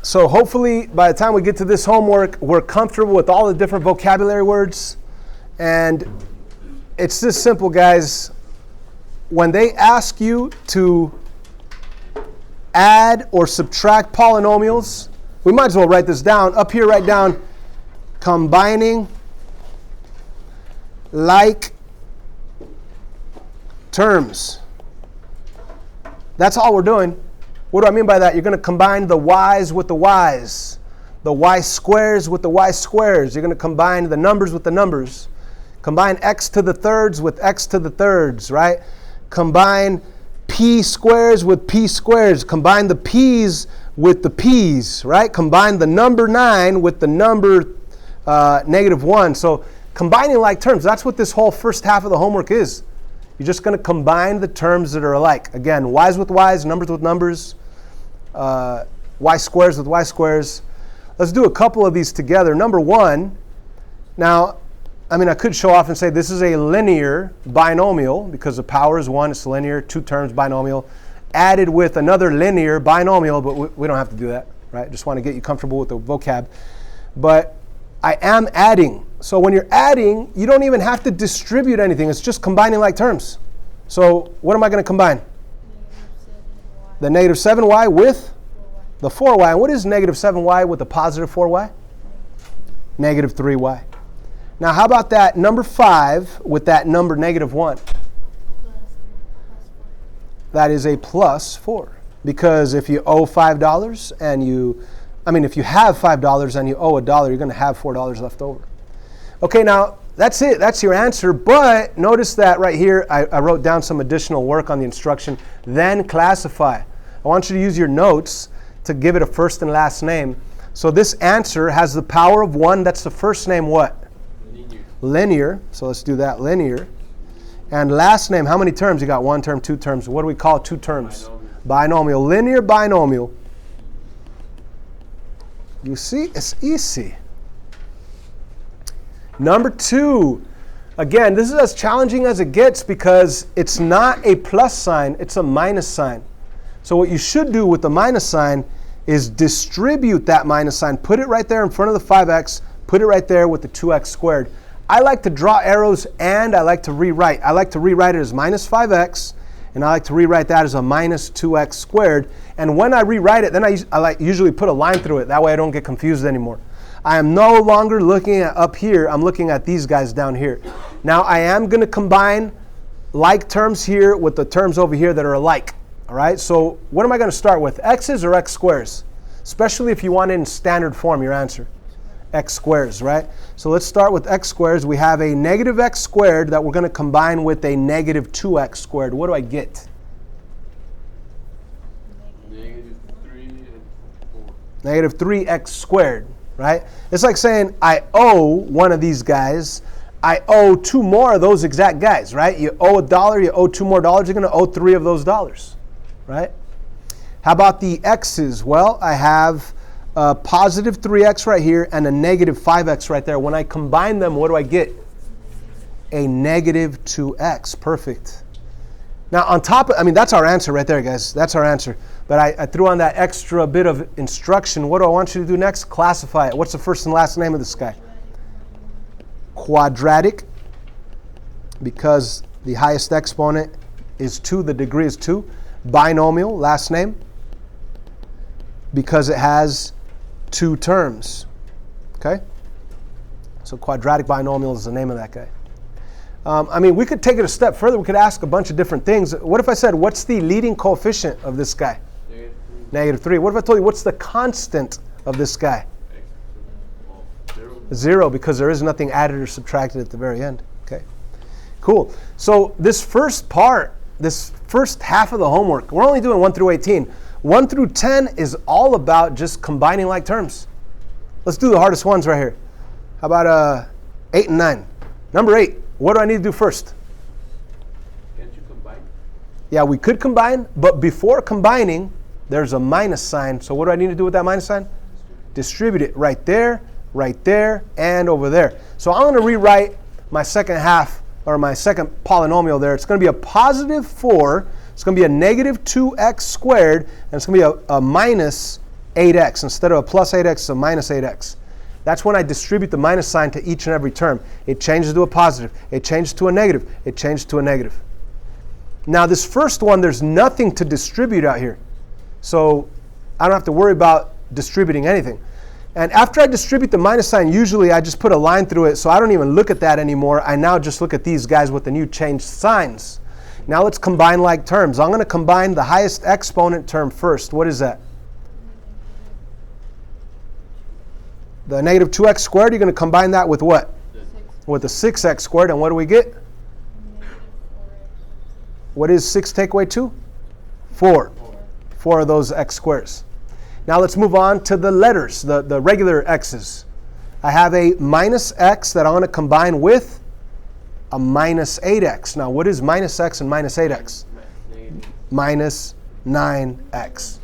So hopefully by the time we get to this homework, we're comfortable with all the different vocabulary words. And it's this simple, guys. When they ask you to add or subtract polynomials, we might as well write this down. Up here, write down combining like terms. That's all we're doing. What do I mean by that? You're going to combine the y's with the y's, the y squares with the y squares. You're going to combine the numbers with the numbers. Combine x to the thirds with x to the thirds, right? Combine p squares with p squares. Combine the p's with the p's, right? Combine the number 9 with the number -1. So combining like terms, that's what this whole first half of the homework is. You're just going to combine the terms that are alike. Again, y's with y's, numbers with numbers, y squares with y squares. Let's do a couple of these together. Number 1, now, I could show off and say this is a linear binomial because the power is 1, it's linear, 2 terms binomial, added with another linear binomial, but we don't have to do that, right? Just want to get you comfortable with the vocab. But I am adding. So when you're adding, you don't even have to distribute anything. It's just combining like terms. So what am I going to combine? The -7y with the 4y. And what is -7y with the positive 4y? -3y. Now how about that number 5 with that number -1? That is a +4. Because if you owe $5 and if you have $5 and you owe $1, you're going to have $4 left over. Okay, now that's it. That's your answer. But notice that right here, I wrote down some additional work on the instruction. Then classify. I want you to use your notes to give it a first and last name. So this answer has the power of 1. That's the first name what? Linear. So let's do that, linear. And last name, how many terms? You got 1 term, 2 terms. What do we call 2 terms? Binomial. Linear binomial. You see, it's easy. Number 2. Again, this is as challenging as it gets because it's not a plus sign, it's a minus sign. So what you should do with the minus sign is distribute that minus sign. Put it right there in front of the 5x. Put it right there with the 2x squared. I like to draw arrows and I like to rewrite. I like to rewrite it as -5x and I like to rewrite that as a -2x squared. And when I rewrite it, then I usually put a line through it. That way I don't get confused anymore. I am no longer looking at up here. I'm looking at these guys down here. Now I am going to combine like terms here with the terms over here that are alike. All right, so what am I going to start with? X's or x squares? Especially if you want it in standard form, your answer. X squares, right? So let's start with x squares. We have a -x squared that we're going to combine with a -2x squared. What do I get? -3x squared, right? It's like saying I owe one of these guys. I owe 2 more of those exact guys, right? You owe $1, you owe 2 more dollars, you're going to owe 3 of those dollars, right? How about the x's? Well, I have a positive 3x right here and a -5x right there. When I combine them, what do I get? A -2x. Perfect. Now on top of, that's our answer right there, guys. That's our answer. But I threw on that extra bit of instruction. What do I want you to do next? Classify it. What's the first and last name of this guy? Quadratic, because the highest exponent is 2, the degree is 2. Binomial, last name, because it has 2 terms. Okay? So quadratic binomial is the name of that guy. We could take it a step further. We could ask a bunch of different things. What if I said, what's the leading coefficient of this guy? -3. What if I told you, what's the constant of this guy? 0, because there is nothing added or subtracted at the very end. Okay, cool. So this first part, this first half of the homework, we're only doing 1 through 18. 1 through 10 is all about just combining like terms. Let's do the hardest ones right here. How about 8 and 9? Number 8, what do I need to do first? Can't you combine? Yeah, we could combine, but before combining, there's a minus sign. So what do I need to do with that minus sign? Distribute it right there, and over there. So I'm going to rewrite my second half, or my second polynomial there. It's going to be a positive 4. It's going to be a -2x squared, and it's going to be a minus 8x. Instead of a plus 8x, it's a minus 8x. That's when I distribute the minus sign to each and every term. It changes to a positive. It changes to a negative. It changes to a negative. Now this first one, there's nothing to distribute out here. So I don't have to worry about distributing anything. And after I distribute the minus sign, usually I just put a line through it, so I don't even look at that anymore. I now just look at these guys with the new changed signs. Now let's combine like terms. I'm going to combine the highest exponent term first. What is that? The negative 2x squared, you're going to combine that with what? With the 6x squared, and what do we get? What is 6 take away 2? 4. 4 of those x squares. Now let's move on to the letters, the regular x's. I have a minus x that I'm going to combine with a minus 8x. Now what is minus x and minus 8x? Minus 9x.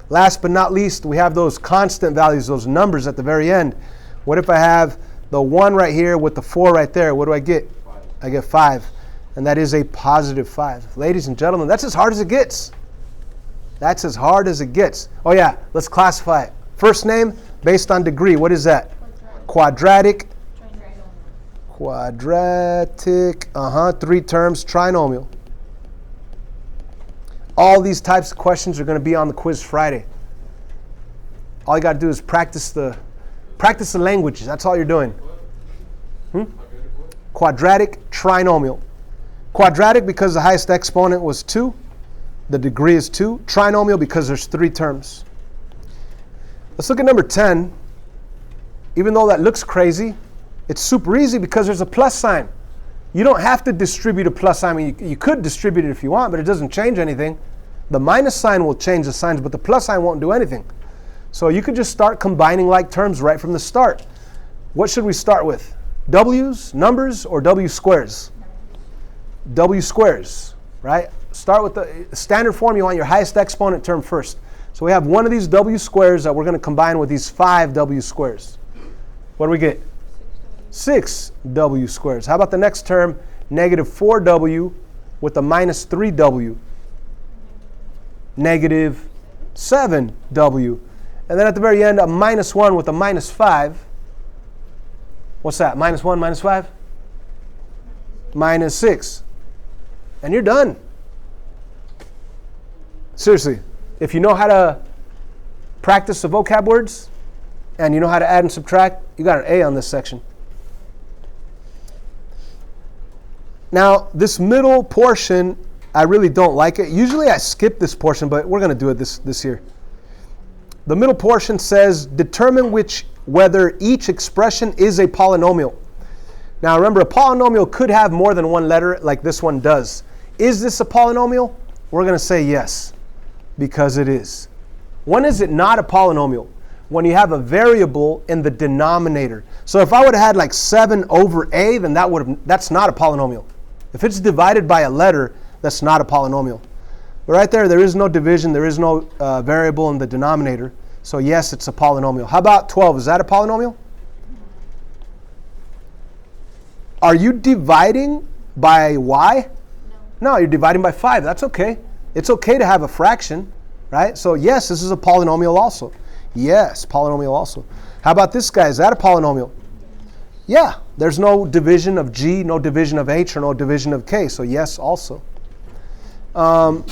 Last but not least, we have those constant values, those numbers at the very end. What if I have the 1 right here with the 4 right there? What do I get? 5. I get 5. And that is a positive 5. Ladies and gentlemen, that's as hard as it gets. That's as hard as it gets. Oh yeah, let's classify it. First name, based on degree. What is that? Quadratic. Quadratic. 3 terms, trinomial. All these types of questions are going to be on the quiz Friday. All you got to do is practice the languages. That's all you're doing. Quadratic, trinomial. Quadratic because the highest exponent was 2. The degree is 2. Trinomial because there's 3 terms. Let's look at number 10. Even though that looks crazy, it's super easy because there's a plus sign. You don't have to distribute a plus sign. I mean, you could distribute it if you want, but it doesn't change anything. The minus sign will change the signs, but the plus sign won't do anything. So you could just start combining like terms right from the start. What should we start with? W's, numbers, or W squares? W squares, right? Start with the standard form. You want your highest exponent term first. So we have one of these W squares that we're going to combine with these 5 W squares. What do we get? 6 W squares. How about the next term? Negative 4W with a minus 3W. Negative 7W. And then at the very end, a minus 1 with a minus 5. What's that? Minus 1, minus 5? Minus 6. And you're done. Seriously, if you know how to practice the vocab words and you know how to add and subtract, you got an A on this section. Now, this middle portion, I really don't like it. Usually I skip this portion, but we're going to do it this year. The middle portion says, determine whether each expression is a polynomial. Now remember, a polynomial could have more than one letter like this one does. Is this a polynomial? We're going to say yes, because it is. When is it not a polynomial? When you have a variable in the denominator. So if I would have had like 7 over a, then that's not a polynomial. If it's divided by a letter, that's not a polynomial. But right there is no division. There is no variable in the denominator. So yes, it's a polynomial. How about 12? Is that a polynomial? Are you dividing by y? No, you're dividing by 5. That's okay. It's okay to have a fraction, right? So yes, this is a polynomial also. Yes, polynomial also. How about this guy? Is that a polynomial? Yeah, there's no division of g, no division of h, or no division of k. So yes, also. How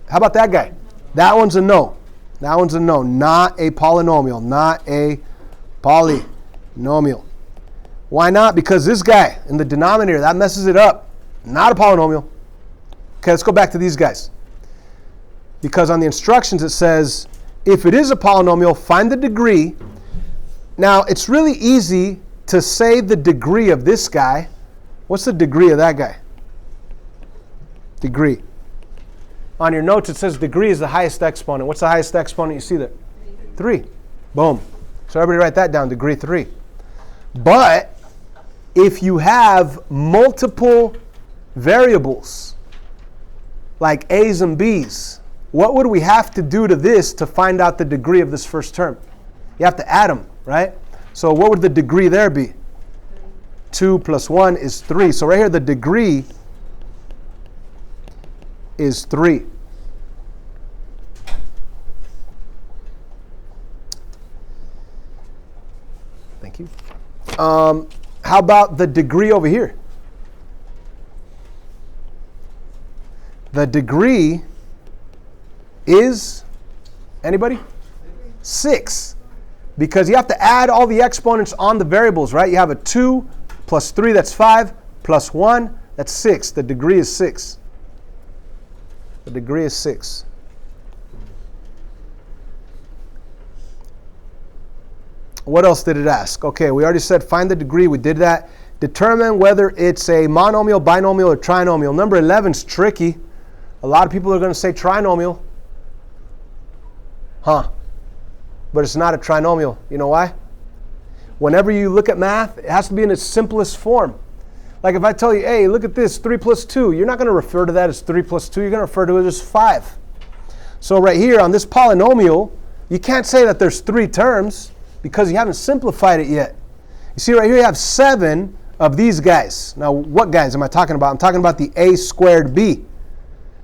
about that guy? That one's a no. That one's a no. Not a polynomial. Not a polynomial. Why not? Because this guy in the denominator, that messes it up. Not a polynomial. Okay, let's go back to these guys. Because on the instructions it says, if it is a polynomial, find the degree. Now, it's really easy to say the degree of this guy. What's the degree of that guy? Degree. On your notes, it says degree is the highest exponent. What's the highest exponent you see there? 3. Boom. So everybody write that down, degree 3. But if you have multiple variables, like a's and b's, what would we have to do to this to find out the degree of this first term? You have to add them, right? So what would the degree there be? 2 plus 1 is 3. So right here, the degree is 3. Thank you. How about the degree over here? The degree is, anybody? 6. Because you have to add all the exponents on the variables, right? You have a 2 plus 3, that's 5, plus 1, that's 6. The degree is 6. The degree is 6. What else did it ask? Okay, we already said find the degree. We did that. Determine whether it's a monomial, binomial, or trinomial. Number 11 is tricky. A lot of people are going to say trinomial. But it's not a trinomial. You know why? Whenever you look at math, it has to be in its simplest form. Like if I tell you, hey, look at this, 3 plus 2, you're not going to refer to that as 3 plus 2. You're going to refer to it as 5. So right here on this polynomial, you can't say that there's 3 terms because you haven't simplified it yet. You see right here you have 7 of these guys. Now what guys am I talking about? I'm talking about the a squared b.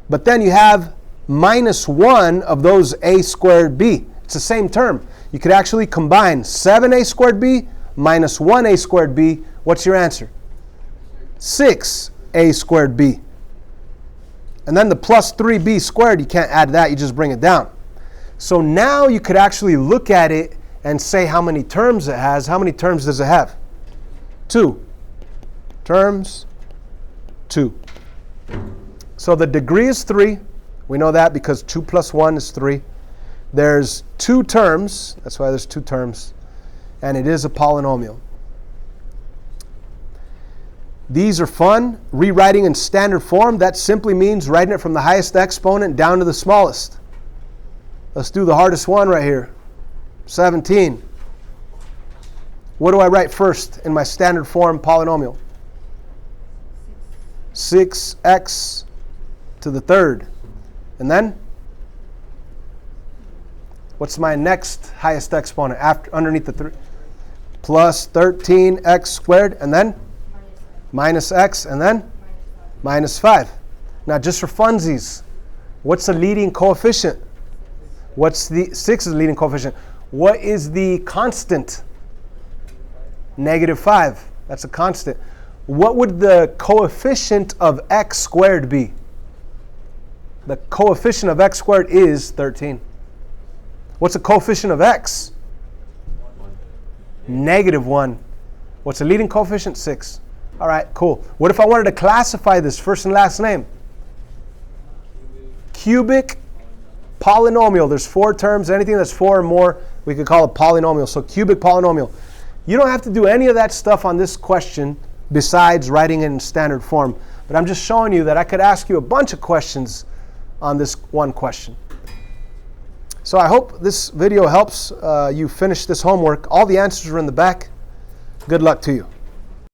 But then you have minus 1 of those a squared b. It's the same term. You could actually combine 7a squared b minus 1a squared b. What's your answer? 6a squared b. And then the plus 3b squared, you can't add that, you just bring it down. So now you could actually look at it and say how many terms it has. How many terms does it have? 2. Terms, 2. So the degree is 3. We know that because 2 plus 1 is 3. There's 2 terms. That's why there's 2 terms. And it is a polynomial. These are fun. Rewriting in standard form, that simply means writing it from the highest exponent down to the smallest. Let's do the hardest one right here. 17. What do I write first in my standard form polynomial? 6x to the third. And then? What's my next highest exponent underneath the 3? Plus 13x squared. And then? Minus x. And then? Minus 5. Now just for funsies, what's the leading coefficient? What's the 6 is the leading coefficient. What is the constant? Negative 5. That's a constant. What would the coefficient of x squared be? The coefficient of x squared is 13. What's the coefficient of x? Negative 1. What's the leading coefficient? 6. All right, cool. What if I wanted to classify this first and last name? Cubic polynomial. There's 4 terms. Anything that's 4 or more, we could call a polynomial. So cubic polynomial. You don't have to do any of that stuff on this question besides writing it in standard form. But I'm just showing you that I could ask you a bunch of questions on this one question. So I hope this video helps you finish this homework. All the answers are in the back. Good luck to you.